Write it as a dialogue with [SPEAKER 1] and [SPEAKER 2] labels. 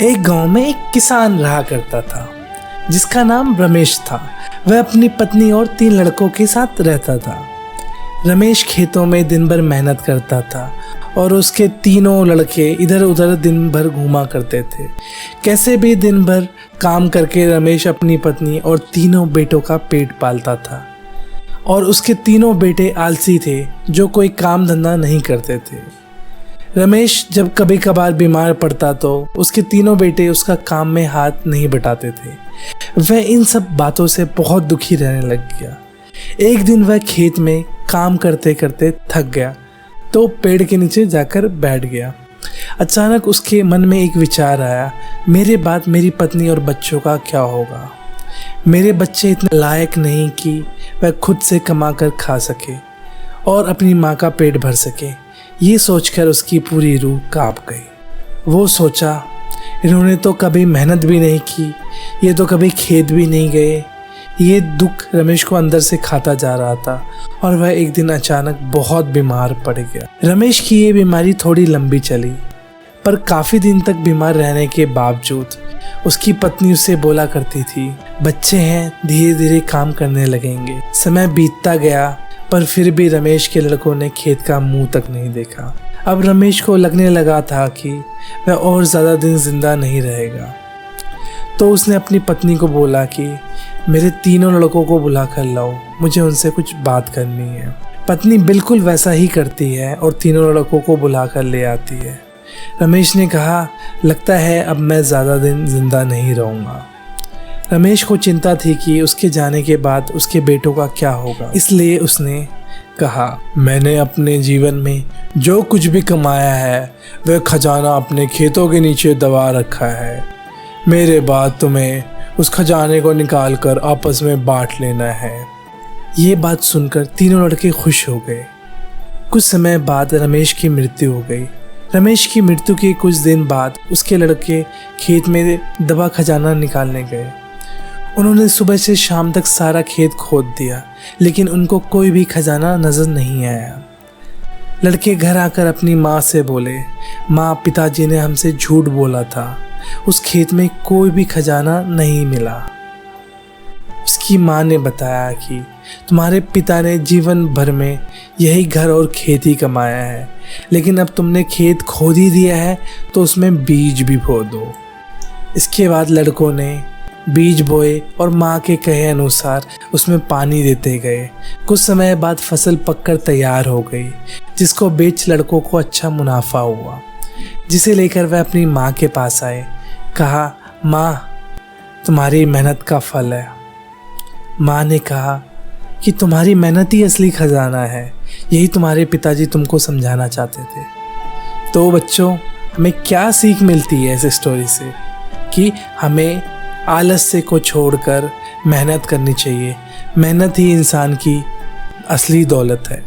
[SPEAKER 1] एक गांव में एक किसान रहा करता था जिसका नाम रमेश था। वह अपनी पत्नी और 3 लड़कों के साथ रहता था। रमेश खेतों में दिन भर मेहनत करता था और उसके तीनों लड़के इधर उधर दिन भर घूमा करते थे। कैसे भी दिन भर काम करके रमेश अपनी पत्नी और तीनों बेटों का पेट पालता था। और उसके तीनों बेटे आलसी थे जो कोई काम धंधा नहीं करते थे। रमेश जब कभी कभार बीमार पड़ता तो उसके तीनों बेटे उसका काम में हाथ नहीं बटाते थे। वह इन सब बातों से बहुत दुखी रहने लग गया। एक दिन वह खेत में काम करते करते थक गया तो पेड़ के नीचे जाकर बैठ गया। अचानक उसके मन में एक विचार आया, मेरे बाद मेरी पत्नी और बच्चों का क्या होगा। मेरे बच्चे इतने लायक नहीं कि वह खुद से कमा कर खा सके और अपनी माँ का पेट भर सके। ये सोचकर उसकी पूरी रूह कांप गई। वो सोचा, इन्होंने तो कभी मेहनत भी नहीं की, ये तो कभी खेत भी नहीं गए। ये दुख रमेश को अंदर से खाता जा रहा था और वह एक दिन अचानक बहुत बीमार पड़ गया। रमेश की ये बीमारी थोड़ी लंबी चली, पर काफ़ी दिन तक बीमार रहने के बावजूद उसकी पत्नी उससे बोला करती थी, बच्चे हैं, धीरे धीरे काम करने लगेंगे। समय बीतता गया पर फिर भी रमेश के लड़कों ने खेत का मुंह तक नहीं देखा। अब रमेश को लगने लगा था कि वह और ज़्यादा दिन जिंदा नहीं रहेगा। तो उसने अपनी पत्नी को बोला कि मेरे तीनों लड़कों को बुला कर लाओ, मुझे उनसे कुछ बात करनी है। पत्नी बिल्कुल वैसा ही करती है और तीनों लड़कों को बुला कर ले आती है। रमेश ने कहा, लगता है अब मैं ज़्यादा दिन जिंदा नहीं रहूँगा। रमेश को चिंता थी कि उसके जाने के बाद उसके बेटों का क्या होगा, इसलिए उसने कहा, मैंने अपने जीवन में जो कुछ भी कमाया है वह खजाना अपने खेतों के नीचे दबा रखा है। मेरे बाद तुम्हें उस खजाने को निकाल कर आपस में बांट लेना है। ये बात सुनकर तीनों लड़के खुश हो गए। कुछ समय बाद रमेश की मृत्यु हो गई। रमेश की मृत्यु के कुछ दिन बाद उसके लड़के खेत में दबा खजाना निकालने गए। उन्होंने सुबह से शाम तक सारा खेत खोद दिया, लेकिन उनको कोई भी खजाना नजर नहीं आया। लड़के घर आकर अपनी माँ से बोले, माँ, पिताजी ने हमसे झूठ बोला था, उस खेत में कोई भी खजाना नहीं मिला। उसकी माँ ने बताया कि तुम्हारे पिता ने जीवन भर में यही घर और खेती कमाया है, लेकिन अब तुमने खेत खोद ही दिया है तो उसमें बीज भी बो दो। इसके बाद लड़कों ने बीज बोए और माँ के कहे अनुसार उसमें पानी देते गए। कुछ समय बाद फसल पककर तैयार हो गई, जिसको बेच लड़कों को अच्छा मुनाफा हुआ, जिसे लेकर वह अपनी माँ के पास आए। कहा, माँ, तुम्हारी मेहनत का फल है। माँ ने कहा कि तुम्हारी मेहनत ही असली खजाना है, यही तुम्हारे पिताजी तुमको समझाना चाहते थे। तो बच्चों, हमें क्या सीख मिलती है इस स्टोरी से कि हमें आलस्य को छोड़कर मेहनत करनी चाहिए। मेहनत ही इंसान की असली दौलत है।